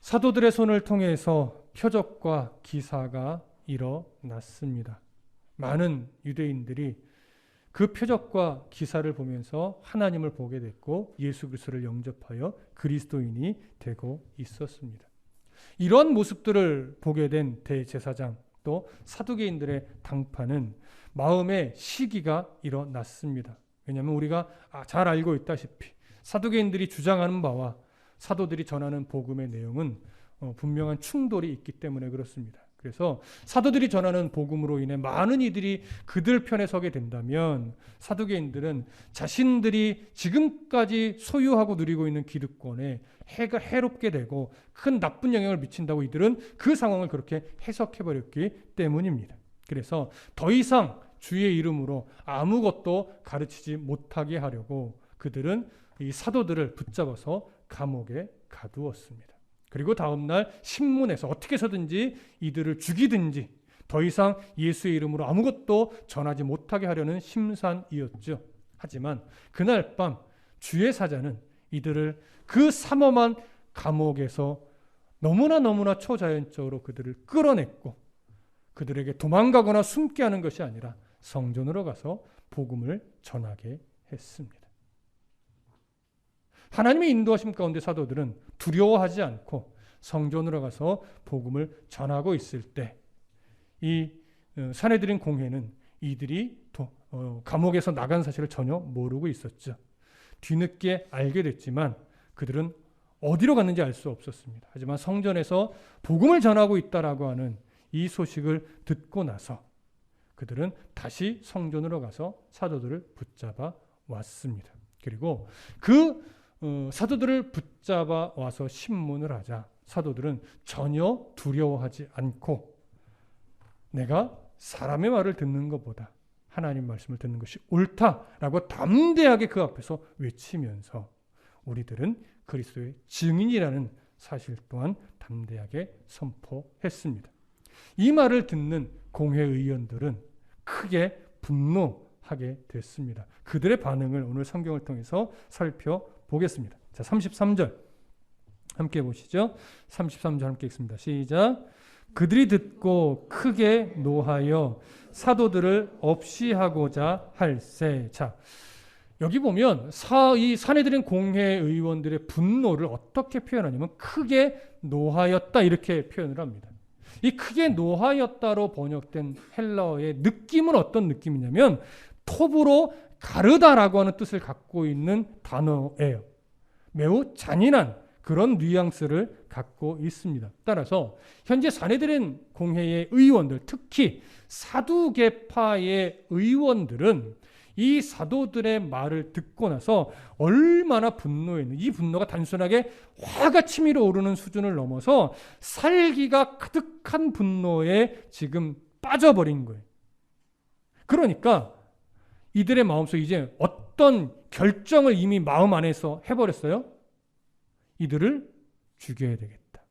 사도들의 손을 통해서 표적과 기사가 일어났습니다. 많은 유대인들이 그 표적과 기사를 보면서 하나님을 보게 됐고 예수 그리스도를 영접하여 그리스도인이 되고 있었습니다. 이런 모습들을 보게 된 대제사장 또 사두개인들의 당파는 마음의 시기가 일어났습니다. 왜냐하면 우리가 잘 알고 있다시피 사두개인들이 주장하는 바와 사도들이 전하는 복음의 내용은 분명한 충돌이 있기 때문에 그렇습니다. 그래서 사도들이 전하는 복음으로 인해 많은 이들이 그들 편에 서게 된다면 사두개인들은 자신들이 지금까지 소유하고 누리고 있는 기득권에 해가 해롭게 되고 큰 나쁜 영향을 미친다고 이들은 그 상황을 그렇게 해석해버렸기 때문입니다. 그래서 더 이상 주의 이름으로 아무것도 가르치지 못하게 하려고 그들은 이 사도들을 붙잡아서 감옥에 가두었습니다. 그리고 다음날 신문에서 어떻게 해서든지 이들을 죽이든지 더 이상 예수의 이름으로 아무것도 전하지 못하게 하려는 심산이었죠. 하지만 그날 밤 주의 사자는 이들을 그 삼엄한 감옥에서 너무나 초자연적으로 그들을 끌어냈고 그들에게 도망가거나 숨게 하는 것이 아니라 성전으로 가서 복음을 전하게 했습니다. 하나님의 인도하심 가운데 사도들은 두려워하지 않고 성전으로 가서 복음을 전하고 있을 때 이 산헤드린 공회는 이들이 감옥에서 나간 사실을 전혀 모르고 있었죠. 뒤늦게 알게 됐지만 그들은 어디로 갔는지 알 수 없었습니다. 하지만 성전에서 복음을 전하고 있다라고 하는 이 소식을 듣고 나서 그들은 다시 성전으로 가서 사도들을 붙잡아 왔습니다. 그리고 그 사도들을 붙잡아 와서 신문을 하자 사도들은 전혀 두려워하지 않고 내가 사람의 말을 듣는 것보다 하나님 말씀을 듣는 것이 옳다라고 담대하게 그 앞에서 외치면서 우리들은 그리스도의 증인이라는 사실 또한 담대하게 선포했습니다. 이 말을 듣는 공회의원들은 크게 분노하게 됐습니다. 그들의 반응을 오늘 성경을 통해서 살펴보겠습니다. 자, 33절 함께 보시죠. 33절 함께 읽습니다. 시작. 그들이 듣고 크게 노하여 사도들을 없이 하고자 할세. 자, 여기 보면 이 산헤드린 공회 의원들의 분노를 어떻게 표현하냐면 크게 노하였다 이렇게 표현을 합니다. 이 크게 노하였다로 번역된 헬라어의 느낌은 어떤 느낌이냐면 톱으로 가르다라고 하는 뜻을 갖고 있는 단어예요. 매우 잔인한 그런 뉘앙스를 갖고 있습니다. 따라서 현재 산헤드린 공회의 의원들, 특히 사두개파의 의원들은 이 사도들의 말을 듣고 나서 얼마나 분노했는지, 이 분노가 단순하게 화가 치밀어 오르는 수준을 넘어서 살기가 가득한 분노에 지금 빠져버린 거예요. 그러니까 이들의 마음속에 이제 어떤 결정을 이미 마음 안에서 해버렸어요. 이들을 죽여야 되겠다.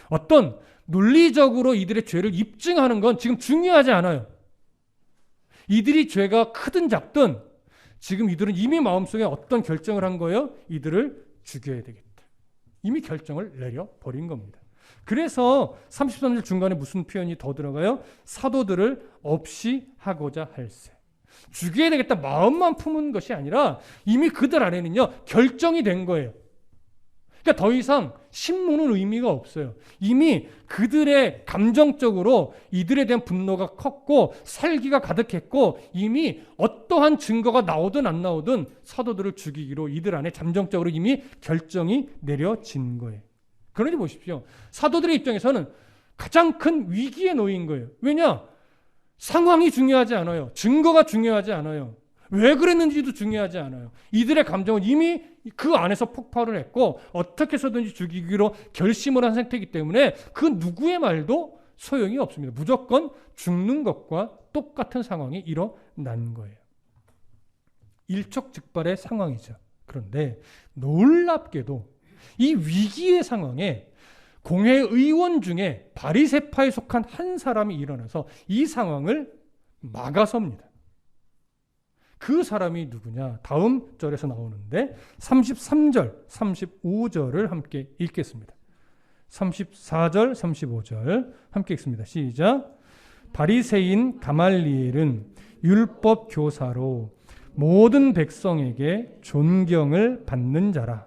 어떤 논리적으로 이들의 죄를 입증하는 건 지금 중요하지 않아요. 이들이 죄가 크든 작든 지금 이들은 이미 마음속에 어떤 결정을 한 거예요? 이들을 죽여야 되겠다. 이미 결정을 내려버린 겁니다. 그래서 33절 중간에 무슨 표현이 더 들어가요? 사도들을 없이 하고자 할세. 죽여야 되겠다 마음만 품은 것이 아니라 이미 그들 안에는요 결정이 된 거예요. 그러니까 더 이상 신문은 의미가 없어요. 이미 그들의 감정적으로 이들에 대한 분노가 컸고 살기가 가득했고 이미 어떠한 증거가 나오든 안 나오든 사도들을 죽이기로 이들 안에 잠정적으로 이미 결정이 내려진 거예요. 그러니 보십시오. 사도들의 입장에서는 가장 큰 위기에 놓인 거예요. 왜냐? 상황이 중요하지 않아요. 증거가 중요하지 않아요. 왜 그랬는지도 중요하지 않아요. 이들의 감정은 이미 그 안에서 폭발을 했고 어떻게 해서든지 죽이기로 결심을 한 상태이기 때문에 그 누구의 말도 소용이 없습니다. 무조건 죽는 것과 똑같은 상황이 일어난 거예요. 일촉즉발의 상황이죠. 그런데 놀랍게도 이 위기의 상황에 공회 의원 중에 바리새파에 속한 한 사람이 일어나서 이 상황을 막아섭니다. 그 사람이 누구냐? 다음 절에서 나오는데 33절, 35절을 함께 읽겠습니다. 34절, 35절 함께 읽습니다. 시작. 바리새인 가말리엘은 율법 교사로 모든 백성에게 존경을 받는 자라.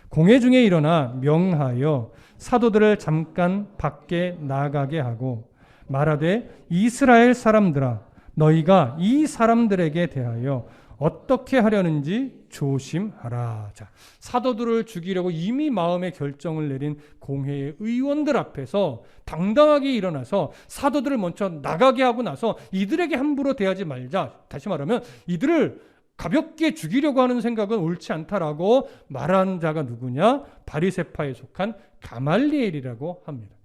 공회 중에 일어나 명하여 사도들을 잠깐 밖에 나가게 하고 말하되 이스라엘 사람들아 너희가 이 사람들에게 대하여 어떻게 하려는지 조심하라. 자, 사도들을 죽이려고 이미 마음의 결정을 내린 공회의 의원들 앞에서 당당하게 일어나서 사도들을 먼저 나가게 하고 나서 이들에게 함부로 대하지 말자. 다시 말하면 이들을 가볍게 죽이려고 하는 생각은 옳지 않다라고 말한 자가 누구냐? 바리새파에 속한 가말리엘이라고 합니다.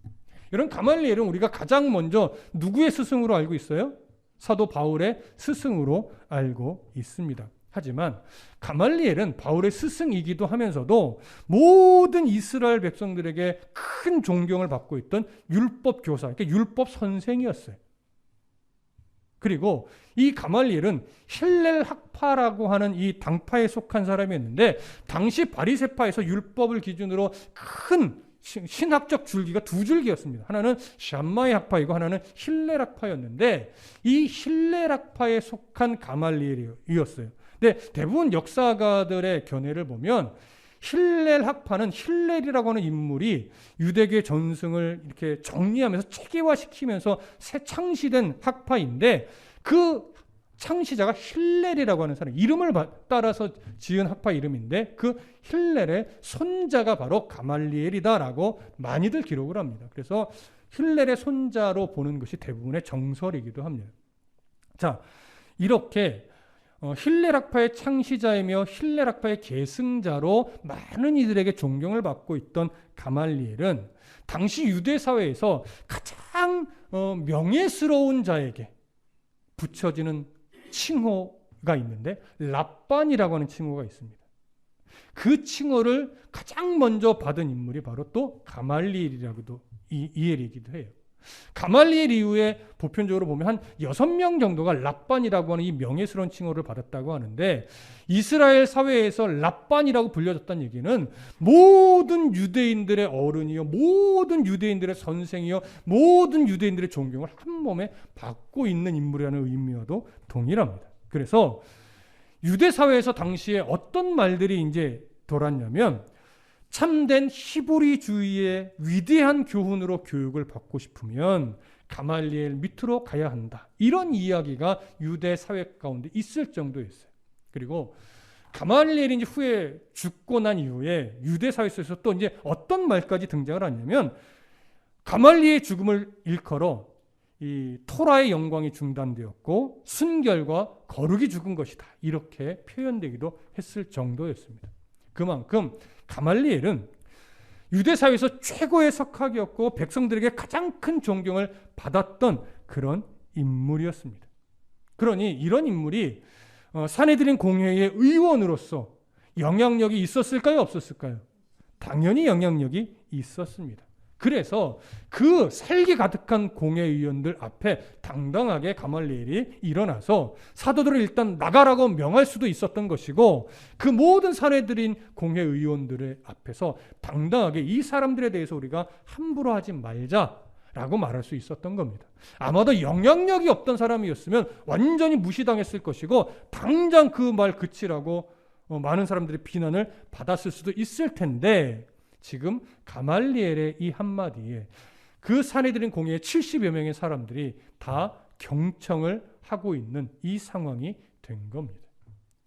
이런 가말리엘은 우리가 가장 먼저 누구의 스승으로 알고 있어요? 사도 바울의 스승으로 알고 있습니다. 하지만 가말리엘은 바울의 스승이기도 하면서도 모든 이스라엘 백성들에게 큰 존경을 받고 있던 율법 교사, 그러니까 율법 선생이었어요. 그리고 이 가말리엘은 힐렐 학파라고 하는 이 당파에 속한 사람이었는데 당시 바리새파에서 율법을 기준으로 큰 신학적 줄기가 두 줄기였습니다. 하나는 샴마이 학파이고 하나는 힐렐 학파였는데 이 힐렐 학파에 속한 가말리엘이었어요. 근데 대부분 역사가들의 견해를 보면 힐렐 학파는 힐렐이라고 하는 인물이 유대교의 전승을 이렇게 정리하면서 체계화시키면서 새 창시된 학파인데 그 창시자가 힐렐이라고 하는 사람, 이름을 따라서 지은 학파 이름인데 그 힐렐의 손자가 바로 가말리엘이다라고 많이들 기록을 합니다. 그래서 힐렐의 손자로 보는 것이 대부분의 정설이기도 합니다. 자, 이렇게 힐렐 학파의 창시자이며 힐렐 학파의 계승자로 많은 이들에게 존경을 받고 있던 가말리엘은 당시 유대 사회에서 가장 명예스러운 자에게 붙여지는 칭호가 있는데 랍반이라고 하는 칭호가 있습니다. 그 칭호를 가장 먼저 받은 인물이 바로 또 가말리엘이라고도 이엘이기도 해요. 가말리엘 이후에 보편적으로 보면 한 6명 정도가 랍반이라고 하는 이 명예스러운 칭호를 받았다고 하는데 이스라엘 사회에서 랍반이라고 불려졌다는 얘기는 모든 유대인들의 어른이요, 모든 유대인들의 선생이요, 모든 유대인들의 존경을 한 몸에 받고 있는 인물이라는 의미와도 동일합니다. 그래서 유대 사회에서 당시에 어떤 말들이 이제 돌았냐면 참된 히브리주의의 위대한 교훈으로 교육을 받고 싶으면 가말리엘 밑으로 가야 한다. 이런 이야기가 유대 사회 가운데 있을 정도였어요. 그리고 가말리엘이 이제 후에 죽고 난 이후에 유대 사회에서 또 이제 어떤 말까지 등장을 하냐면 가말리엘의 죽음을 일컬어 이 토라의 영광이 중단되었고 순결과 거룩이 죽은 것이다. 이렇게 표현되기도 했을 정도였습니다. 그만큼 가말리엘은 유대 사회에서 최고의 석학이었고 백성들에게 가장 큰 존경을 받았던 그런 인물이었습니다. 그러니 이런 인물이 사내들인 공회의 의원으로서 영향력이 있었을까요? 없었을까요? 당연히 영향력이 있었습니다. 그래서 그 살기 가득한 공회의원들 앞에 당당하게 가말리엘이 일어나서 사도들을 일단 나가라고 명할 수도 있었던 것이고 그 모든 사내들인 공회의원들의 앞에서 당당하게 이 사람들에 대해서 우리가 함부로 하지 말자라고 말할 수 있었던 겁니다. 아마도 영향력이 없던 사람이었으면 완전히 무시당했을 것이고 당장 그 말 그치라고 많은 사람들의 비난을 받았을 수도 있을 텐데 지금 가말리엘의 이 한마디에 그 사내들인 공회의 70여 명의 사람들이 다 경청을 하고 있는 이 상황이 된 겁니다.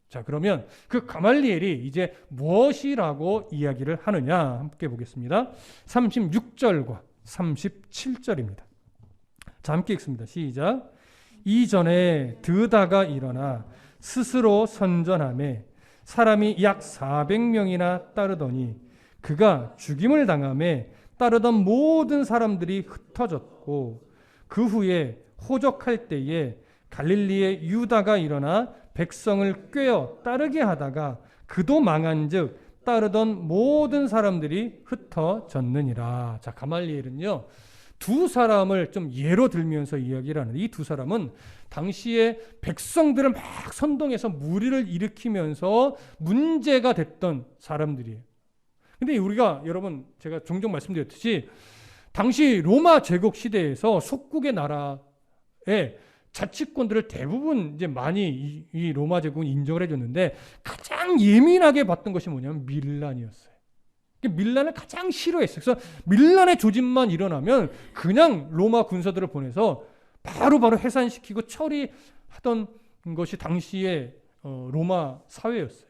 자, 그러면 그 가말리엘이 이제 무엇이라고 이야기를 하느냐 함께 보겠습니다. 36절과 37절입니다. 자, 함께 읽습니다. 시작. 이전에 드다가 일어나 스스로 선전하며 사람이 약 400명이나 따르더니 그가 죽임을 당함에 따르던 모든 사람들이 흩어졌고 그 후에 호적할 때에 갈릴리의 유다가 일어나 백성을 꾀어 따르게 하다가 그도 망한즉 따르던 모든 사람들이 흩어졌느니라. 자, 가말리엘은요 두 사람을 좀 예로 들면서 이야기를 하는데 이 두 사람은 당시에 백성들을 막 선동해서 무리를 일으키면서 문제가 됐던 사람들이에요. 근데 우리가 여러분 제가 종종 말씀드렸듯이 당시 로마 제국 시대에서 속국의 나라의 자치권들을 대부분 이제 많이 이 로마 제국은 인정을 해줬는데 가장 예민하게 봤던 것이 뭐냐면 밀란이었어요. 밀란을 가장 싫어했어요. 그래서 밀란의 조짐만 일어나면 그냥 로마 군사들을 보내서 바로바로 해산시키고 처리하던 것이 당시의 로마 사회였어요.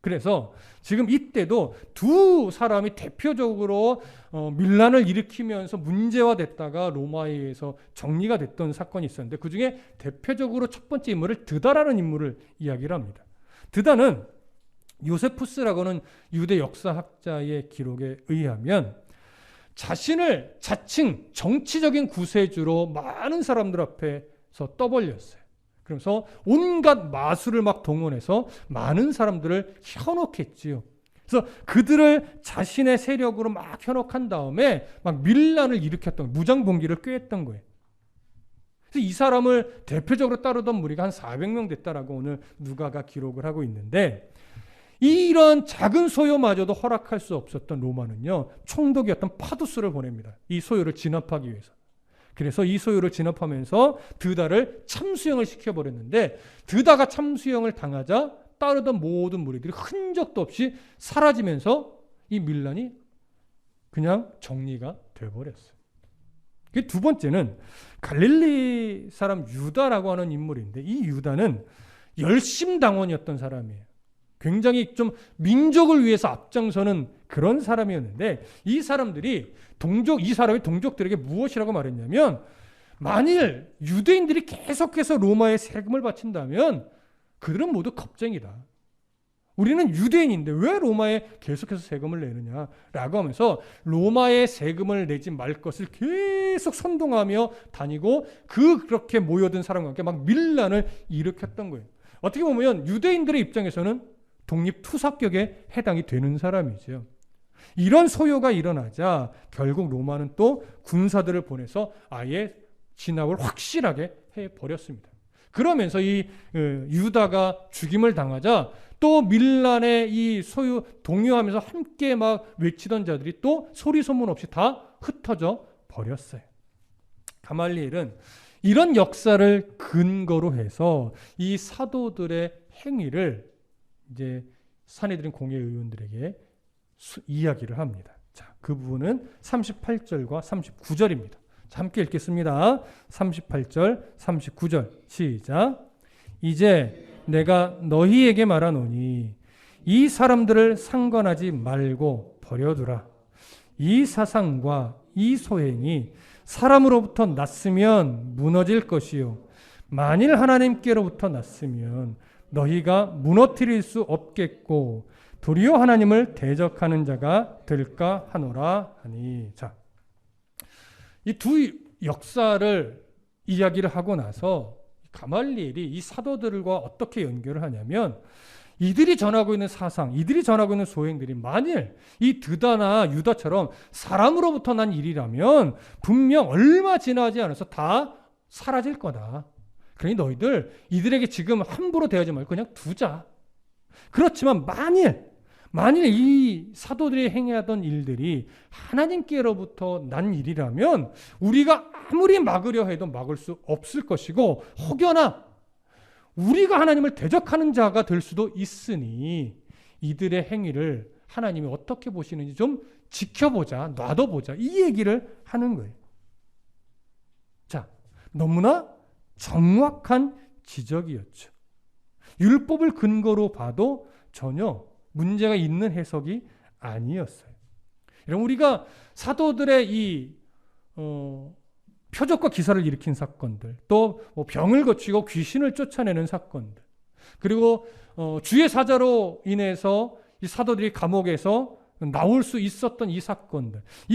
그래서 지금 이때도 두 사람이 대표적으로 밀란을 일으키면서 문제화됐다가 로마에 의해서 정리가 됐던 사건이 있었는데 그중에 대표적으로 첫 번째 인물을 드다라는 인물을 이야기를 합니다. 드다는 요세푸스라고 하는 유대 역사학자의 기록에 의하면 자신을 자칭 정치적인 구세주로 많은 사람들 앞에서 떠벌렸어요. 그래서 온갖 마술을 막 동원해서 많은 사람들을 현혹했지요. 그래서 그들을 자신의 세력으로 막 현혹한 다음에 막 밀란을 일으켰던, 무장봉기를 꾀했던 거예요. 그래서 이 사람을 대표적으로 따르던 무리가 한 400명 됐다라고 오늘 누가가 기록을 하고 있는데 이런 작은 소요마저도 허락할 수 없었던 로마는요, 총독이었던 파두스를 보냅니다. 이 소요를 진압하기 위해서. 그래서 이 소요를 진압하면서 드다를 참수형을 시켜버렸는데 드다가 참수형을 당하자 따르던 모든 무리들이 흔적도 없이 사라지면서 이 밀란이 그냥 정리가 돼버렸어요. 두 번째는 갈릴리 사람 유다라고 하는 인물인데 이 유다는 열심당원이었던 사람이에요. 굉장히 좀 민족을 위해서 앞장서는 그런 사람이었는데 이 사람이 동족들에게 무엇이라고 말했냐면 만일 유대인들이 계속해서 로마에 세금을 바친다면 그들은 모두 겁쟁이다. 우리는 유대인인데 왜 로마에 계속해서 세금을 내느냐라고 하면서 로마에 세금을 내지 말 것을 계속 선동하며 다니고 그렇게 모여든 사람과 함께 막 밀란을 일으켰던 거예요. 어떻게 보면 유대인들의 입장에서는 독립투사격에 해당이 되는 사람이죠. 이런 소요가 일어나자 결국 로마는 또 군사들을 보내서 아예 진압을 확실하게 해버렸습니다. 그러면서 이 유다가 죽임을 당하자 또 밀란의 이 소유 동요하면서 함께 막 외치던 자들이 또 소리 소문 없이 다 흩어져 버렸어요. 가말리엘은 이런 역사를 근거로 해서 이 사도들의 행위를 이제 산헤드린 공회의원들에게 이야기를 합니다. 자, 그 부분은 38절과 39절입니다. 자, 함께 읽겠습니다. 38절, 39절 시작. 이제 내가 너희에게 말하노니 이 사람들을 상관하지 말고 버려두라. 이 사상과 이 소행이 사람으로부터 났으면 무너질 것이요 만일 하나님께로부터 났으면 너희가 무너뜨릴 수 없겠고 도리어 하나님을 대적하는 자가 될까 하노라 하니. 자, 이 두 역사를 이야기를 하고 나서 가말리엘이 이 사도들과 어떻게 연결을 하냐면 이들이 전하고 있는 사상, 이들이 전하고 있는 소행들이 만일 이 드다나 유다처럼 사람으로부터 난 일이라면 분명 얼마 지나지 않아서 다 사라질 거다. 그러니 너희들 이들에게 지금 함부로 대하지 말고 그냥 두자. 그렇지만 만일 이 사도들이 행하던 일들이 하나님께로부터 난 일이라면 우리가 아무리 막으려 해도 막을 수 없을 것이고 혹여나 우리가 하나님을 대적하는 자가 될 수도 있으니 이들의 행위를 하나님이 어떻게 보시는지 좀 지켜보자, 놔둬보자 이 얘기를 하는 거예요. 자, 너무나 정확한 지적이었죠. 율법을 근거로 봐도 전혀 문제가 있는 해석이 아니었어요. 여러분, 우리가 사도들의 이 표적과 기사를 일으킨 사건들, 또 병을 고치고 귀신을 쫓아내는 사건들, 그리고 주의 사자로 인해서 이 사도들이 감옥에서 나올 수 있었던 이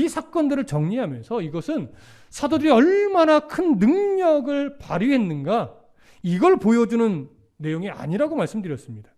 사건들을 정리하면서 이것은 사도들이 얼마나 큰 능력을 발휘했는가 이걸 보여주는 내용이 아니라고 말씀드렸습니다.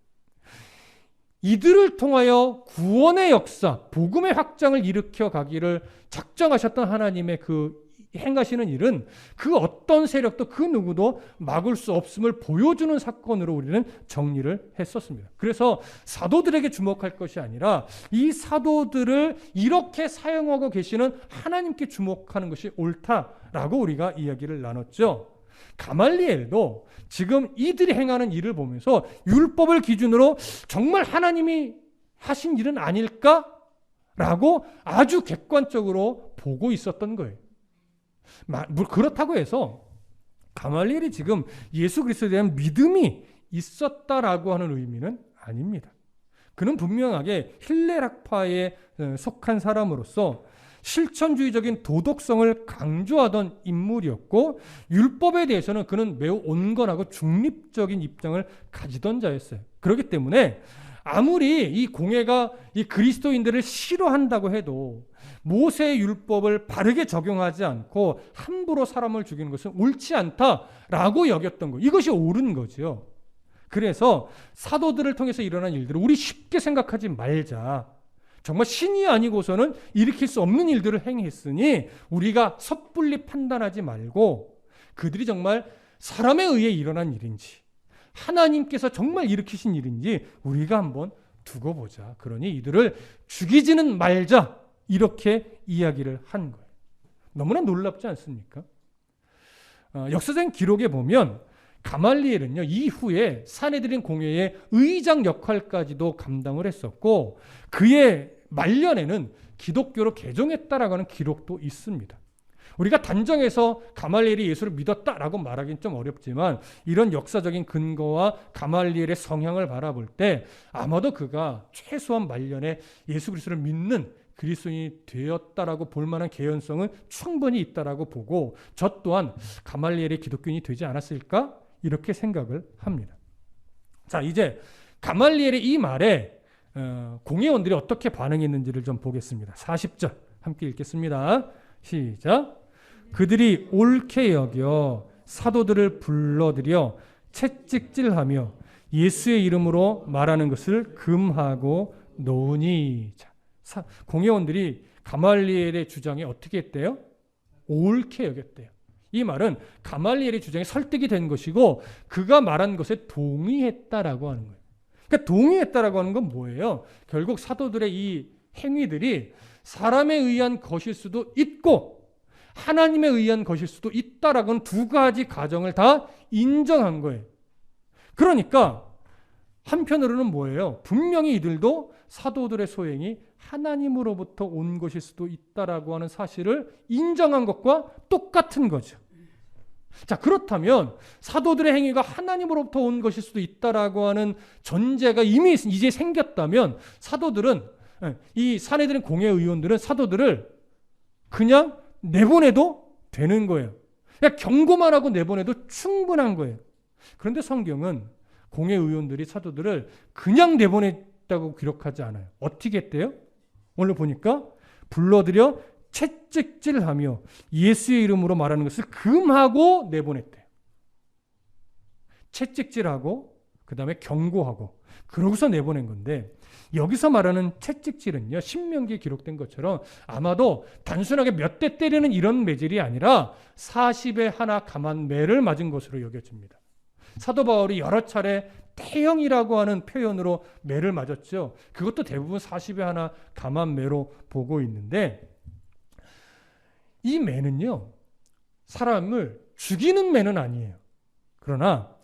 이들을 통하여 구원의 역사, 복음의 확장을 일으켜 가기를 작정하셨던 하나님의 그 행하시는 일은 그 어떤 세력도 그 누구도 막을 수 없음을 보여주는 사건으로 우리는 정리를 했었습니다. 그래서 사도들에게 주목할 것이 아니라 이 사도들을 이렇게 사용하고 계시는 하나님께 주목하는 것이 옳다라고 우리가 이야기를 나눴죠. 가말리엘도 지금 이들이 행하는 일을 보면서 율법을 기준으로 정말 하나님이 하신 일은 아닐까라고 아주 객관적으로 보고 있었던 거예요. 그렇다고 해서 가말리엘이 지금 예수 그리스도에 대한 믿음이 있었다라고 하는 의미는 아닙니다. 그는 분명하게 힐레락파에 속한 사람으로서 실천주의적인 도덕성을 강조하던 인물이었고 율법에 대해서는 그는 매우 온건하고 중립적인 입장을 가지던 자였어요. 그렇기 때문에 아무리 이 공회가 이 그리스도인들을 싫어한다고 해도 모세의 율법을 바르게 적용하지 않고 함부로 사람을 죽이는 것은 옳지 않다라고 여겼던 거. 이것이 옳은 거죠. 그래서 사도들을 통해서 일어난 일들을 우리 쉽게 생각하지 말자. 정말 신이 아니고서는 일으킬 수 없는 일들을 행했으니 우리가 섣불리 판단하지 말고 그들이 정말 사람에 의해 일어난 일인지 하나님께서 정말 일으키신 일인지 우리가 한번 두고 보자. 그러니 이들을 죽이지는 말자. 이렇게 이야기를 한 거예요. 너무나 놀랍지 않습니까? 역사적인 기록에 보면 가말리엘은요, 이후에 산헤드린 공회의 의장 역할까지도 감당을 했었고 그의 말년에는 기독교로 개종했다라고 하는 기록도 있습니다. 우리가 단정해서 가말리엘이 예수를 믿었다라고 말하기는 좀 어렵지만 이런 역사적인 근거와 가말리엘의 성향을 바라볼 때 아마도 그가 최소한 말년에 예수 그리스도를 믿는 그리스도인이 되었다라고 볼 만한 개연성은 충분히 있다라고 보고 저 또한 가말리엘의 기독교인이 되지 않았을까? 이렇게 생각을 합니다. 자, 이제 가말리엘의 이 말에 공회원들이 어떻게 반응했는지를 좀 보겠습니다. 40절 함께 읽겠습니다. 시작. 그들이 옳게 여겨 사도들을 불러들여 채찍질하며 예수의 이름으로 말하는 것을 금하고 놓으니. 자, 공회원들이 가말리엘의 주장에 어떻게 했대요? 옳게 여겼대요. 이 말은 가말리엘의 주장에 설득이 된 것이고 그가 말한 것에 동의했다라고 하는 거예요. 그러니까 동의했다라고 하는 건 뭐예요? 결국 사도들의 이 행위들이 사람에 의한 것일 수도 있고 하나님에 의한 것일 수도 있다라고 하는 두 가지 가정을 다 인정한 거예요. 그러니까 한편으로는 뭐예요? 분명히 이들도 사도들의 소행이 하나님으로부터 온 것일 수도 있다라고 하는 사실을 인정한 것과 똑같은 거죠. 자, 그렇다면 사도들의 행위가 하나님으로부터 온 것일 수도 있다라고 하는 전제가 이미 이제 생겼다면 사도들은 이 산헤드린 공회 의원들은 사도들을 그냥 내보내도 되는 거예요. 그냥 경고만 하고 내보내도 충분한 거예요. 그런데 성경은 공회 의원들이 사도들을 그냥 내보냈다고 기록하지 않아요. 어떻게 했대요? 오늘 보니까 불러들여 채찍질하며 예수의 이름으로 말하는 것을 금하고 내보냈대요. 채찍질하고 그 다음에 경고하고 그러고서 내보낸 건데 여기서 말하는 채찍질은요, 신명기에 기록된 것처럼 아마도 단순하게 몇 대 때리는 이런 매질이 아니라 40에 하나 감한 매를 맞은 것으로 여겨집니다. 사도 바울이 여러 차례 태형이라고 하는 표현으로 매를 맞았죠. 그것도 대부분 40에 하나 감한 매로 보고 있는데 이 매는요, 사람을 죽이는 매는 아니에요. 그러나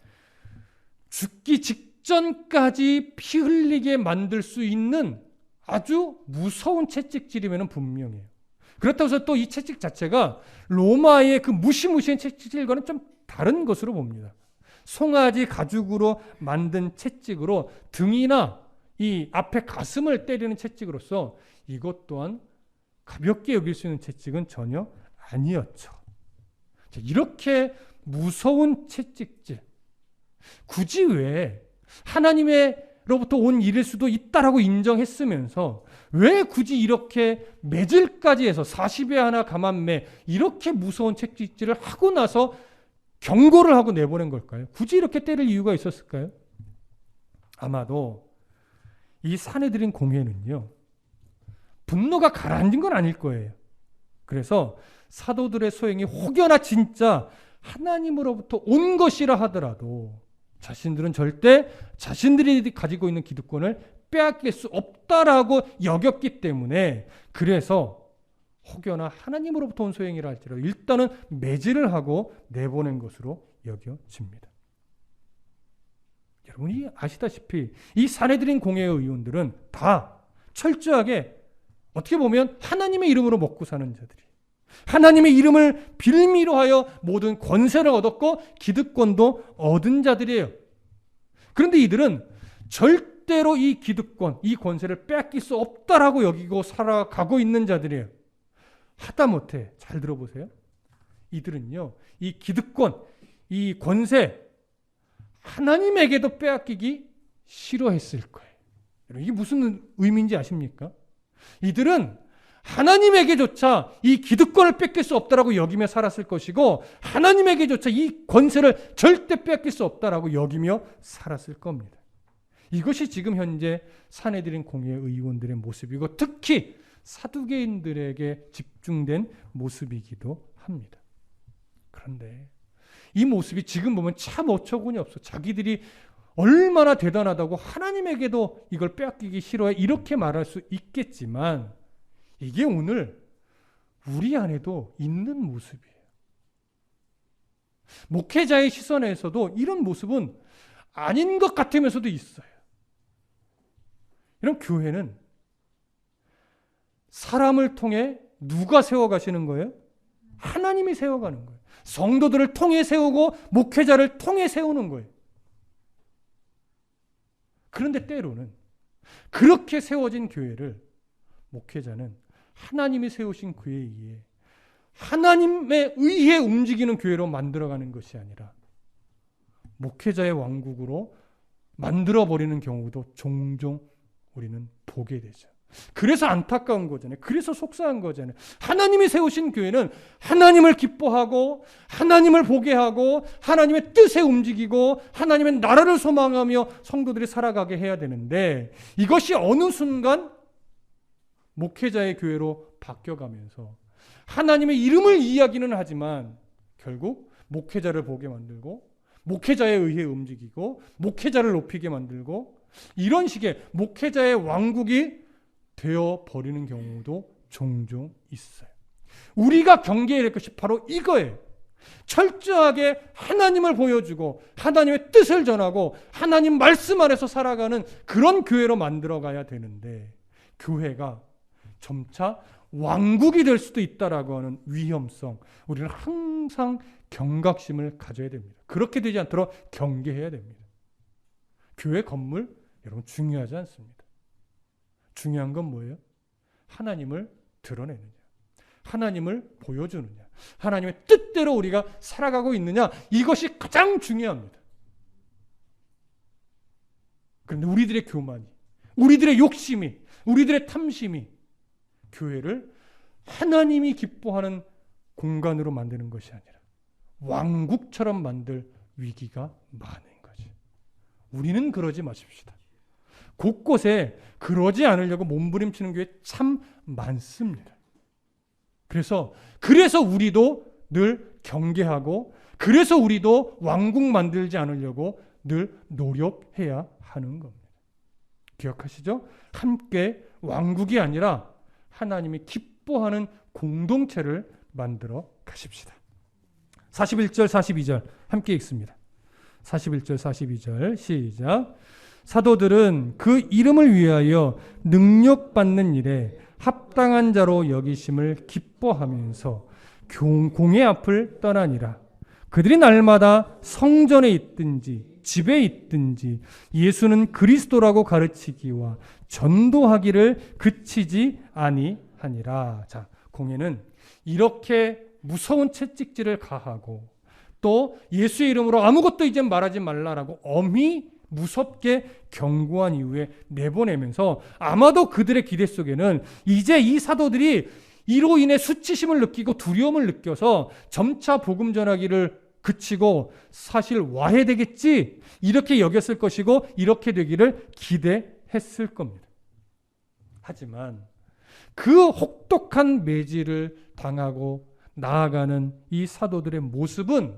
죽기 직전까지 피 흘리게 만들 수 있는 아주 무서운 채찍질이면 분명해요. 그렇다고 해서 또 이 채찍 자체가 로마의 그 무시무시한 채찍질과는 좀 다른 것으로 봅니다. 송아지 가죽으로 만든 채찍으로 등이나 이 앞에 가슴을 때리는 채찍으로서 이것 또한 가볍게 여길 수 있는 채찍은 전혀 아니었죠. 이렇게 무서운 채찍질, 굳이 왜 하나님으로부터 온 일일 수도 있다라고 인정했으면서 왜 굳이 이렇게 매질까지 해서 40에 하나 감한 매 이렇게 무서운 채찍질을 하고 나서 경고를 하고 내보낸 걸까요? 굳이 이렇게 때릴 이유가 있었을까요? 아마도 이 산헤드린 공회는요, 분노가 가라앉은 건 아닐 거예요. 그래서 사도들의 소행이 혹여나 진짜 하나님으로부터 온 것이라 하더라도 자신들은 절대 자신들이 가지고 있는 기득권을 빼앗길 수 없다라고 여겼기 때문에, 그래서 혹여나 하나님으로부터 온 소행이라 할지라도 일단은 매질을 하고 내보낸 것으로 여겨집니다. 여러분이 아시다시피 이 산헤드린 공회의 의원들은 다 철저하게 어떻게 보면 하나님의 이름으로 먹고 사는 자들이, 하나님의 이름을 빌미로 하여 모든 권세를 얻었고 기득권도 얻은 자들이에요. 그런데 이들은 절대로 이 기득권, 이 권세를 빼앗길 수 없다라고 여기고 살아가고 있는 자들이에요. 하다못해 잘 들어보세요. 이들은요, 이 기득권, 이 권세 하나님에게도 빼앗기기 싫어했을 거예요. 이게 무슨 의미인지 아십니까? 이들은 하나님에게조차 이 기득권을 뺏길 수 없다라고 여기며 살았을 것이고, 하나님에게조차 이 권세를 절대 뺏길 수 없다라고 여기며 살았을 겁니다. 이것이 지금 현재 산헤드린 공회 의원들의 모습이고, 특히 사두개인들에게 집중된 모습이기도 합니다. 그런데 이 모습이 지금 보면 참 어처구니 없어. 자기들이 얼마나 대단하다고 하나님에게도 이걸 빼앗기기 싫어해 이렇게 말할 수 있겠지만, 이게 오늘 우리 안에도 있는 모습이에요. 목회자의 시선에서도 이런 모습은 아닌 것 같으면서도 있어요. 이런 교회는 사람을 통해 누가 세워가시는 거예요? 하나님이 세워가는 거예요. 성도들을 통해 세우고 목회자를 통해 세우는 거예요. 그런데 때로는 그렇게 세워진 교회를 목회자는 하나님이 세우신 교회에 의해, 하나님에 의해 움직이는 교회로 만들어가는 것이 아니라 목회자의 왕국으로 만들어버리는 경우도 종종 우리는 보게 되죠. 그래서 안타까운 거잖아요. 그래서 속상한 거잖아요. 하나님이 세우신 교회는 하나님을 기뻐하고 하나님을 보게 하고 하나님의 뜻에 움직이고 하나님의 나라를 소망하며 성도들이 살아가게 해야 되는데, 이것이 어느 순간 목회자의 교회로 바뀌어가면서 하나님의 이름을 이야기는 하지만 결국 목회자를 보게 만들고 목회자에 의해 움직이고 목회자를 높이게 만들고, 이런 식의 목회자의 왕국이 되어버리는 경우도 종종 있어요. 우리가 경계해야 될 것이 바로 이거예요. 철저하게 하나님을 보여주고 하나님의 뜻을 전하고 하나님 말씀 안에서 살아가는 그런 교회로 만들어가야 되는데, 교회가 점차 왕국이 될 수도 있다라고 하는 위험성, 우리는 항상 경각심을 가져야 됩니다. 그렇게 되지 않도록 경계해야 됩니다. 교회 건물 여러분 중요하지 않습니다. 중요한 건 뭐예요? 하나님을 드러내느냐, 하나님을 보여주느냐, 하나님의 뜻대로 우리가 살아가고 있느냐, 이것이 가장 중요합니다. 그런데 우리들의 교만이, 우리들의 욕심이, 우리들의 탐심이 교회를 하나님이 기뻐하는 공간으로 만드는 것이 아니라 왕국처럼 만들 위기가 많은 거지. 우리는 그러지 마십시다. 곳곳에 그러지 않으려고 몸부림치는 교회 참 많습니다. 그래서 우리도 늘 경계하고, 그래서 우리도 왕국 만들지 않으려고 늘 노력해야 하는 겁니다. 기억하시죠? 함께 왕국이 아니라 하나님이 기뻐하는 공동체를 만들어 가십시다. 41절 42절 함께 읽습니다. 41절 42절 시작. 사도들은 그 이름을 위하여 능력받는 일에 합당한 자로 여기심을 기뻐하면서 공회 앞을 떠나니라. 그들이 날마다 성전에 있든지 집에 있든지 예수는 그리스도라고 가르치기와 전도하기를 그치지 아니하니라. 자, 공회는 이렇게 무서운 채찍질을 가하고 또 예수의 이름으로 아무것도 이제 말하지 말라라고 엄히 무섭게 경고한 이후에 내보내면서, 아마도 그들의 기대 속에는 이제 이 사도들이 이로 인해 수치심을 느끼고 두려움을 느껴서 점차 복음 전하기를 그치고 사실 와해되겠지, 이렇게 여겼을 것이고 이렇게 되기를 기대했을 겁니다. 하지만 그 혹독한 매질을 당하고 나아가는 이 사도들의 모습은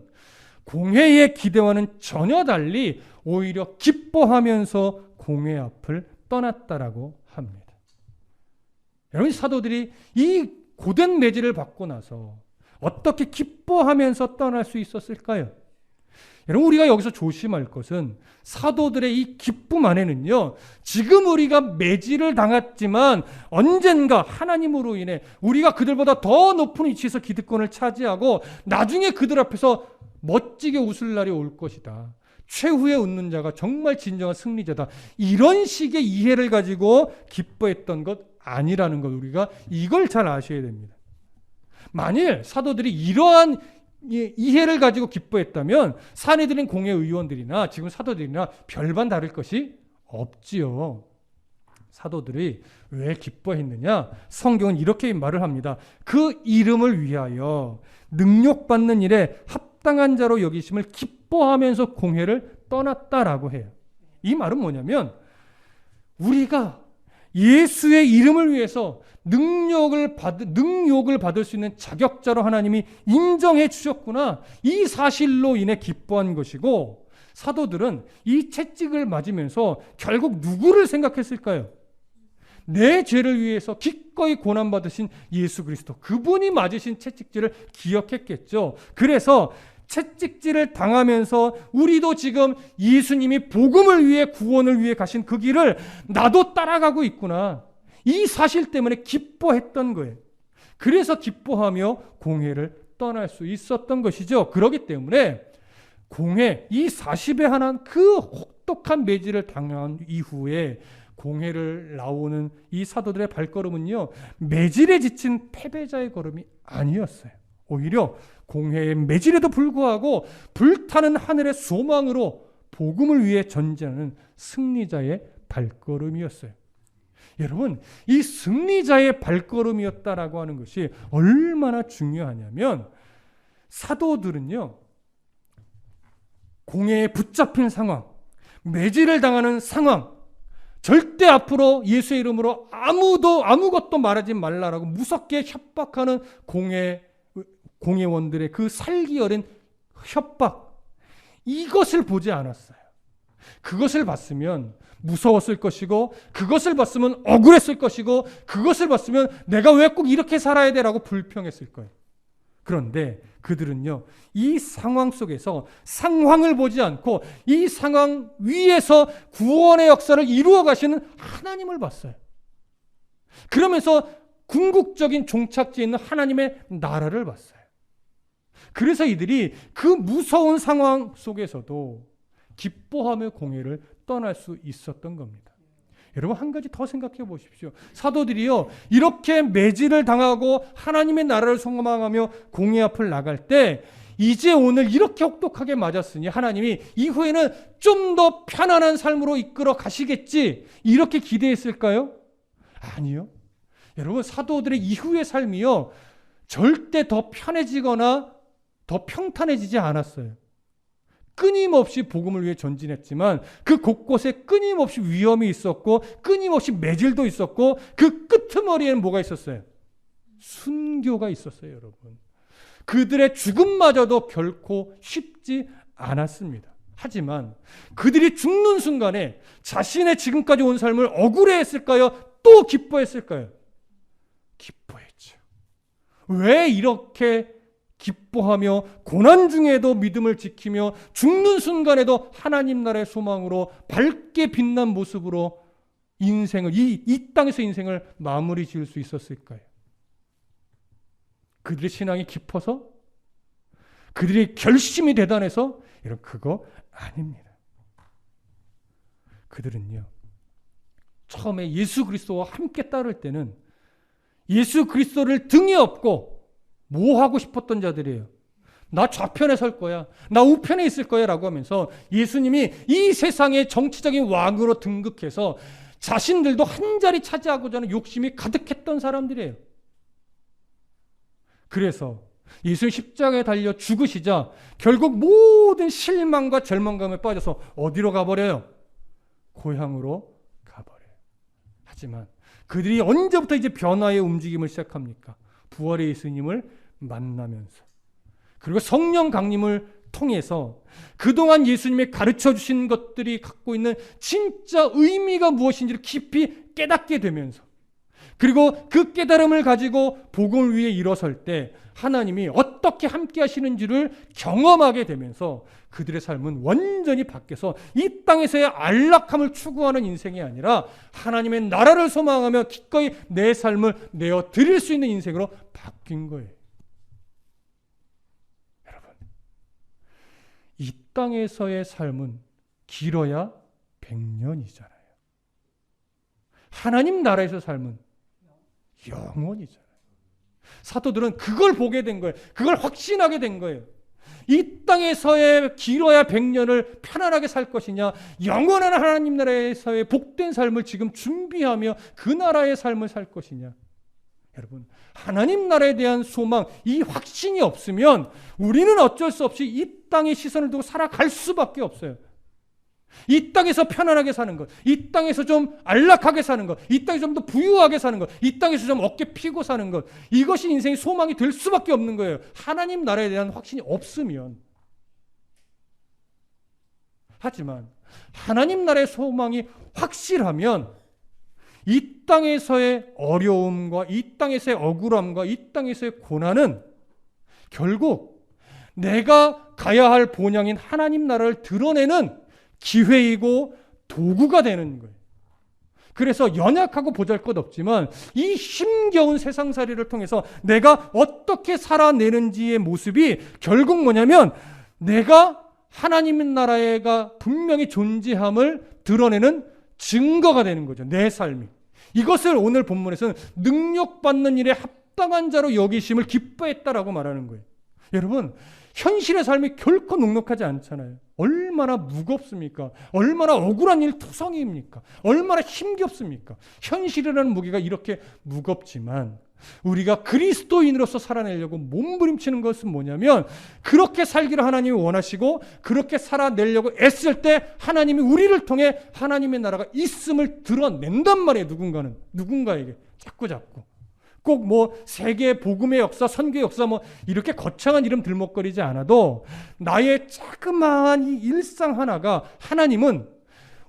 공회의 기대와는 전혀 달리 오히려 기뻐하면서 공회 앞을 떠났다라고 합니다. 여러분, 사도들이 이 고된 매질을 받고 나서 어떻게 기뻐하면서 떠날 수 있었을까요? 여러분, 우리가 여기서 조심할 것은 사도들의 이 기쁨 안에는요, 지금 우리가 매질을 당했지만 언젠가 하나님으로 인해 우리가 그들보다 더 높은 위치에서 기득권을 차지하고 나중에 그들 앞에서 멋지게 웃을 날이 올 것이다. 최후에 웃는 자가 정말 진정한 승리자다. 이런 식의 이해를 가지고 기뻐했던 것 아니라는 것, 우리가 이걸 잘 아셔야 됩니다. 만일 사도들이 이러한 이해를 가지고 기뻐했다면 사내들인 공회 의원들이나 지금 사도들이나 별반 다를 것이 없지요. 사도들이 왜 기뻐했느냐? 성경은 이렇게 말을 합니다. 그 이름을 위하여 능력받는 일에 합당한 자로 여기심을 기뻐하면서 공회를 떠났다라고 해요. 이 말은 뭐냐면 우리가 예수의 이름을 위해서 능욕을 받을 수 있는 자격자로 하나님이 인정해 주셨구나. 이 사실로 인해 기뻐한 것이고, 사도들은 이 채찍을 맞으면서 결국 누구를 생각했을까요? 내 죄를 위해서 기꺼이 고난받으신 예수 그리스도, 그분이 맞으신 채찍질을 기억했겠죠. 그래서 채찍질을 당하면서 우리도 지금 예수님이 복음을 위해, 구원을 위해 가신 그 길을 나도 따라가고 있구나, 이 사실 때문에 기뻐했던 거예요. 그래서 기뻐하며 공회를 떠날 수 있었던 것이죠. 그렇기 때문에 공회, 이 40에 한한 그 혹독한 매질을 당한 이후에 공회를 나오는 이 사도들의 발걸음은요, 매질에 지친 패배자의 걸음이 아니었어요. 오히려 공회의 매질에도 불구하고 불타는 하늘의 소망으로 복음을 위해 전진하는 승리자의 발걸음이었어요. 여러분, 이 승리자의 발걸음이었다라고 하는 것이 얼마나 중요하냐면, 사도들은요, 공회에 붙잡힌 상황, 매질을 당하는 상황, 절대 앞으로 예수의 이름으로 아무것도 말하지 말라라고 무섭게 협박하는 공회원들의 그 살기 어린 협박, 이것을 보지 않았어요. 그것을 봤으면 무서웠을 것이고, 그것을 봤으면 억울했을 것이고, 그것을 봤으면 내가 왜 꼭 이렇게 살아야 돼라고 불평했을 거예요. 그런데 그들은요, 이 상황 속에서 상황을 보지 않고 이 상황 위에서 구원의 역사를 이루어 가시는 하나님을 봤어요. 그러면서 궁극적인 종착지에 있는 하나님의 나라를 봤어요. 그래서 이들이 그 무서운 상황 속에서도 기뻐하며 공회를 떠날 수 있었던 겁니다. 여러분, 한 가지 더 생각해 보십시오. 사도들이요, 이렇게 매질을 당하고 하나님의 나라를 소망하며 공회 앞을 나갈 때, 이제 오늘 이렇게 혹독하게 맞았으니 하나님이 이후에는 좀 더 편안한 삶으로 이끌어 가시겠지, 이렇게 기대했을까요? 아니요. 여러분, 사도들의 이후의 삶이요, 절대 더 편해지거나 더 평탄해지지 않았어요. 끊임없이 복음을 위해 전진했지만 그 곳곳에 끊임없이 위험이 있었고, 끊임없이 매질도 있었고, 그 끄트머리에는 뭐가 있었어요? 순교가 있었어요. 여러분, 그들의 죽음마저도 결코 쉽지 않았습니다. 하지만 그들이 죽는 순간에 자신의 지금까지 온 삶을 억울해했을까요? 또 기뻐했을까요? 기뻐했죠. 왜 이렇게 기뻐하며 고난 중에도 믿음을 지키며 죽는 순간에도 하나님 나라의 소망으로 밝게 빛난 모습으로 인생을, 이 땅에서 인생을 마무리 지을 수 있었을까요? 그들의 신앙이 깊어서? 그들의 결심이 대단해서? 여러분, 그거 아닙니다. 그들은요, 처음에 예수 그리스도와 함께 따를 때는 예수 그리스도를 등에 업고 뭐 하고 싶었던 자들이에요. 나 좌편에 설 거야, 나 우편에 있을 거야 라고 하면서 예수님이 이 세상의 정치적인 왕으로 등극해서 자신들도 한 자리 차지하고자 하는 욕심이 가득했던 사람들이에요. 그래서 예수님 십자가에 달려 죽으시자 결국 모든 실망과 절망감에 빠져서 어디로 가버려요? 고향으로 가버려요. 하지만 그들이 언제부터 이제 변화의 움직임을 시작합니까? 부활의 예수님을 만나면서. 그리고 성령 강림을 통해서 그동안 예수님이 가르쳐 주신 것들이 갖고 있는 진짜 의미가 무엇인지를 깊이 깨닫게 되면서, 그리고 그 깨달음을 가지고 복음을 위해 일어설 때 하나님이 어떻게 함께 하시는지를 경험하게 되면서 그들의 삶은 완전히 바뀌어서 이 땅에서의 안락함을 추구하는 인생이 아니라 하나님의 나라를 소망하며 기꺼이 내 삶을 내어 드릴 수 있는 인생으로 바뀐 거예요. 여러분, 이 땅에서의 삶은 길어야 100년이잖아요. 하나님 나라에서 삶은 영원이잖아요. 사도들은 그걸 보게 된 거예요. 그걸 확신하게 된 거예요. 이 땅에서의 길어야 100년을 편안하게 살 것이냐, 영원한 하나님 나라에서의 복된 삶을 지금 준비하며 그 나라의 삶을 살 것이냐. 여러분, 하나님 나라에 대한 소망, 이 확신이 없으면 우리는 어쩔 수 없이 이 땅의 시선을 두고 살아갈 수밖에 없어요. 이 땅에서 편안하게 사는 것, 이 땅에서 좀 안락하게 사는 것, 이 땅에서 좀 더 부유하게 사는 것, 이 땅에서 좀 어깨 피고 사는 것, 이것이 인생의 소망이 될 수밖에 없는 거예요. 하나님 나라에 대한 확신이 없으면. 하지만 하나님 나라의 소망이 확실하면 이 땅에서의 어려움과 이 땅에서의 억울함과 이 땅에서의 고난은 결국 내가 가야 할 본향인 하나님 나라를 드러내는 기회이고 도구가 되는 거예요. 그래서 연약하고 보잘것없지만 이 힘겨운 세상살이를 통해서 내가 어떻게 살아내는지의 모습이 결국 뭐냐면 내가 하나님의 나라가 분명히 존재함을 드러내는 증거가 되는 거죠. 내 삶이. 이것을 오늘 본문에서는 능력받는 일에 합당한 자로 여기심을 기뻐했다라고 말하는 거예요. 여러분, 현실의 삶이 결코 넉넉하지 않잖아요. 얼마나 무겁습니까? 얼마나 억울한 일 투성이입니까? 얼마나 힘겹습니까? 현실이라는 무게가 이렇게 무겁지만 우리가 그리스도인으로서 살아내려고 몸부림치는 것은 뭐냐면 그렇게 살기를 하나님이 원하시고 그렇게 살아내려고 애쓸 때 하나님이 우리를 통해 하나님의 나라가 있음을 드러낸단 말이에요. 누군가에게 자꾸 꼭 뭐 세계 복음의 역사, 선교의 역사 뭐 이렇게 거창한 이름 들먹거리지 않아도 나의 자그마한 이 일상 하나가 하나님은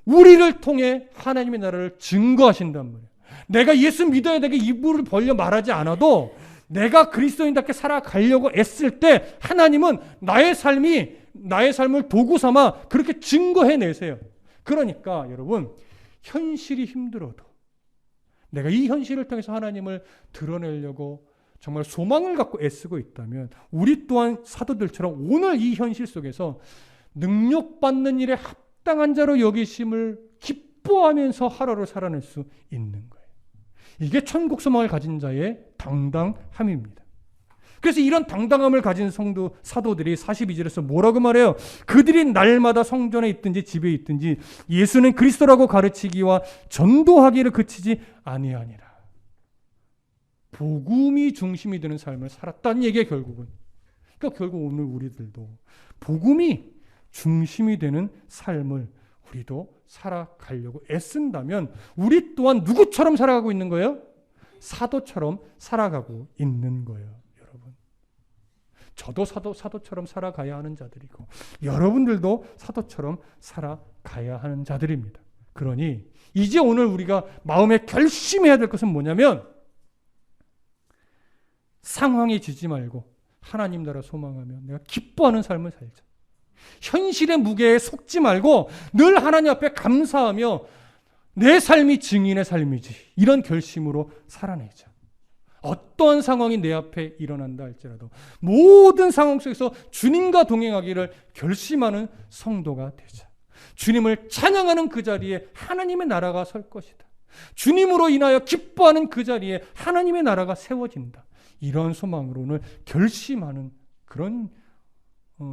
우리를 통해 하나님의 나라를 증거하신단 말이에요. 내가 예수 믿어야 되게 입을 벌려 말하지 않아도 내가 그리스도인답게 살아가려고 애쓸 때 하나님은 나의 삶을 도구 삼아 그렇게 증거해내세요. 그러니까 여러분, 현실이 힘들어도 내가 이 현실을 통해서 하나님을 드러내려고 정말 소망을 갖고 애쓰고 있다면 우리 또한 사도들처럼 오늘 이 현실 속에서 능력받는 일에 합당한 자로 여기심을 기뻐하면서 하루를 살아낼 수 있는 거예요. 이게 천국 소망을 가진 자의 당당함입니다. 그래서 이런 당당함을 가진 사도들이 42절에서 뭐라고 말해요? 그들이 날마다 성전에 있든지 집에 있든지 예수는 그리스도라고 가르치기와 전도하기를 그치지 아니하니라. 복음이 중심이 되는 삶을 살았다는 얘기예요, 결국은. 그러니까 결국 오늘 우리들도 복음이 중심이 되는 삶을 우리도 살아가려고 애쓴다면 우리 또한 누구처럼 살아가고 있는 거예요? 사도처럼 살아가고 있는 거예요. 저도 사도처럼 살아가야 하는 자들이고 여러분들도 사도처럼 살아가야 하는 자들입니다. 그러니 이제 오늘 우리가 마음에 결심해야 될 것은 뭐냐면 상황에 지지 말고 하나님 나라 소망하며 내가 기뻐하는 삶을 살자. 현실의 무게에 속지 말고 늘 하나님 앞에 감사하며 내 삶이 증인의 삶이지, 이런 결심으로 살아내자. 어떠한 상황이 내 앞에 일어난다 할지라도 모든 상황 속에서 주님과 동행하기를 결심하는 성도가 되자. 주님을 찬양하는 그 자리에 하나님의 나라가 설 것이다. 주님으로 인하여 기뻐하는 그 자리에 하나님의 나라가 세워진다. 이런 소망으로 오늘 결심하는 그런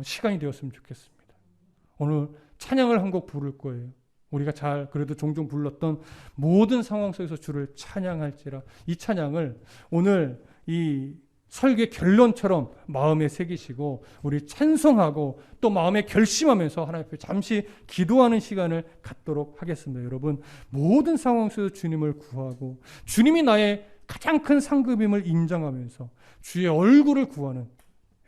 시간이 되었으면 좋겠습니다. 오늘 찬양을 한 곡 부를 거예요. 우리가 그래도 종종 불렀던 모든 상황 속에서 주를 찬양할지라, 이 찬양을 오늘 이 설교 결론처럼 마음에 새기시고 우리 찬송하고 또 마음에 결심하면서 하나님 앞에 잠시 기도하는 시간을 갖도록 하겠습니다. 여러분, 모든 상황 속에서 주님을 구하고 주님이 나의 가장 큰 상급임을 인정하면서 주의 얼굴을 구하는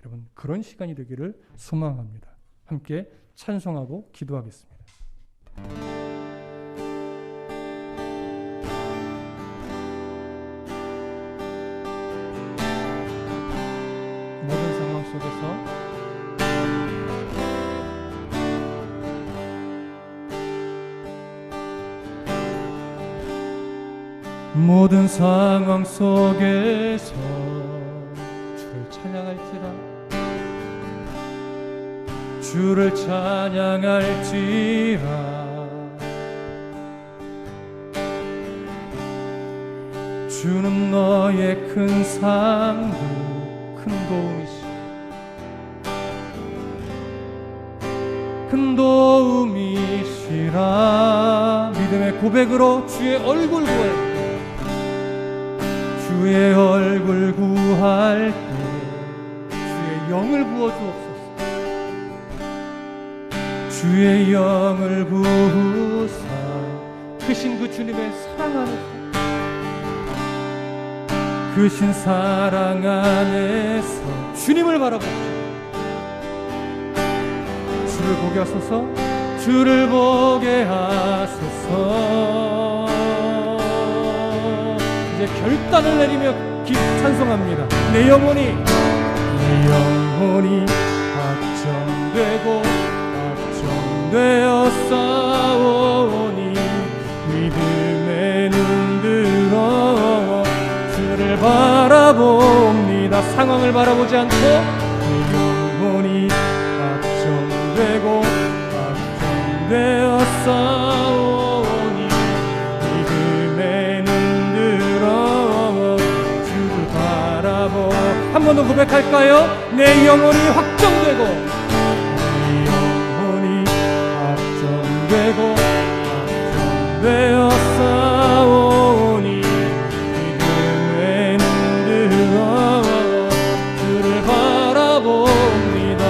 여러분 그런 시간이 되기를 소망합니다. 함께 찬송하고 기도하겠습니다. 모든 상황 속에서 모든 상황 속에서 주를 찬양할지라 주를 찬양할지라 주는 너의 큰 상급 큰 도움이시라 믿음의 고백으로 주의 얼굴 구할 주의 얼굴 구할 때 주의 영을 부어주옵소서. 주의 영을 부으사 크신 그 주님의 사랑 안에서 크신 사랑 안에서 주님을 바라봅시다. 주를 보게 하소서. 주를 보게 하소서. 이제 결단을 내리며 찬송합니다. 내 영혼이 확정되고 확정되어 싸우니 믿음에 눈들어 주를 바라봅니다. 상황을 바라보지 않고 내 영혼이 확정되고 확정되어 싸우니 믿음에 눈들어 주를 바라보 한 번 더 고백할까요? 내 영혼이 확정되고 내 영혼이 확정되고 확정되어 싸우니 믿음에 눈들어 주를 바라봅니다.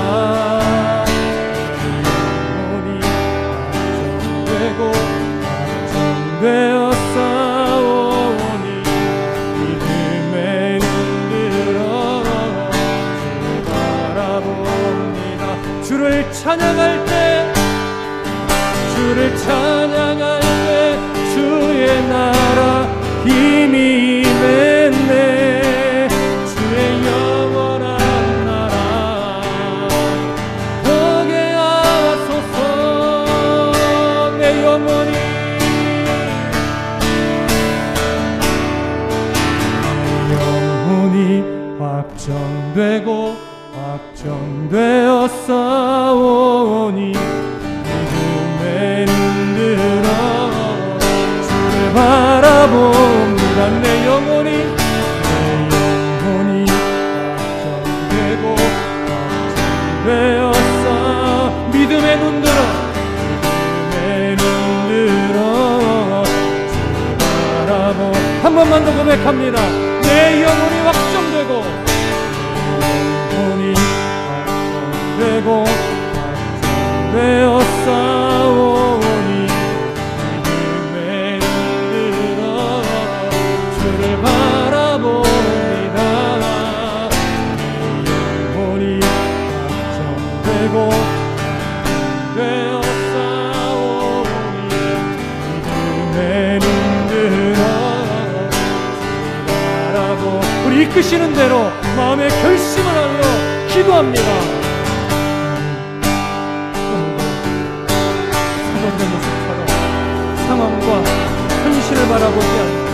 되어 싸우니 믿음에 눈들어 주를 바라봅니다. 주를 찬양할 때 주의 나라 힘이 임했네. 주의 영원한 나라 보게 하소서. 내 영혼이 확정되고 확정되어 싸우니 믿음에 눈들어 주를 바라봅니다. 내 영혼이 확정되고 확정되어 믿음에 눈들어 주를 바라보 한 번만 더 고백합니다. 내 영혼이 확정되고 확정되어 싸우니 믿음에 눈들어 주를 바라봅니다. 내 영혼이 확정되고 확정되어 싸우니 믿음에 눈들어 주를 바라보 우리 이끄시는 대로 마음의 결심을 하며 기도합니다. 사도들의 모습처럼 상황과 현실을 바라보지 않고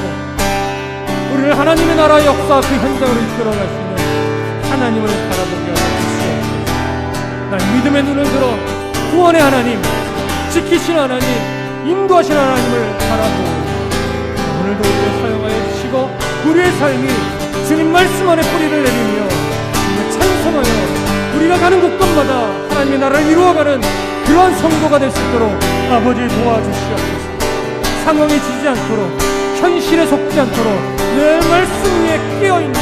우리를 하나님의 나라 역사 그 현장으로 이끌어가시는 하나님을 바라보게 하여 주시옵소서. 난 믿음의 눈을 들어 구원의 하나님, 지키시는 하나님, 인도하시는 하나님을 바라보고 오늘도 우리를 사용하여 주시고 우리의 삶이 주님 말씀 안에 뿌리를 내리며 찬송하여 우리가 가는 곳곳마다 하나님의 나라를 이루어가는 그러한 성도가 될 수 있도록 아버지 도와주시옵소서. 상황에 지지 않도록 현실에 속지 않도록 늘 말씀 위에 깨어있는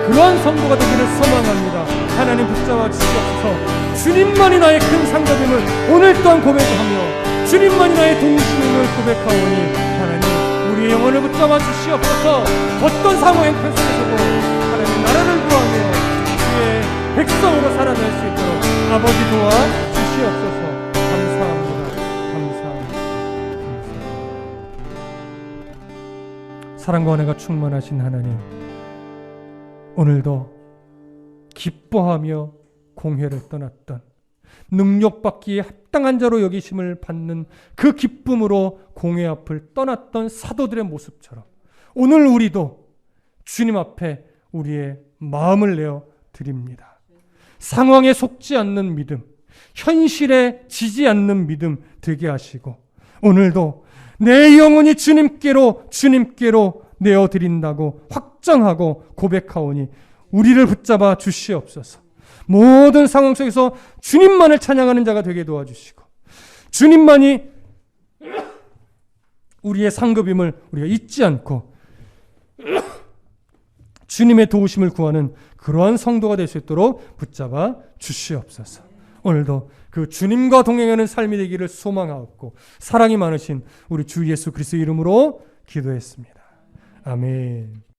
그 그러한 성도가 되기를 소망합니다. 하나님 붙잡아 주시옵소서. 주님만이 나의 큰 상급임을 오늘 또한 고백하며 주님만이 나의 동심임을 고백하오니 하나님 우리의 영혼을 붙잡아 주시옵소서. 어떤 상황 형편 속에서도 하나님 나라를 구하며 주의 백성으로 살아날 수 있도록 아버지 도와 주시옵소서. 감사합니다. 사랑과 은혜가 충만하신 하나님, 오늘도 기뻐하며 공회를 떠났던 능력받기에 합당한 자로 여기심을 받는 그 기쁨으로 공회 앞을 떠났던 사도들의 모습처럼 오늘 우리도 주님 앞에 우리의 마음을 내어 드립니다. 상황에 속지 않는 믿음, 현실에 지지 않는 믿음 되게 하시고 오늘도 내 영혼이 주님께로 내어드린다고 확정하고 고백하오니 우리를 붙잡아 주시옵소서. 모든 상황 속에서 주님만을 찬양하는 자가 되게 도와주시고 주님만이 우리의 상급임을 우리가 잊지 않고 주님의 도우심을 구하는 그러한 성도가 될 수 있도록 붙잡아 주시옵소서. 오늘도 그 주님과 동행하는 삶이 되기를 소망하옵고 사랑이 많으신 우리 주 예수 그리스도의 이름으로 기도했습니다. 아멘.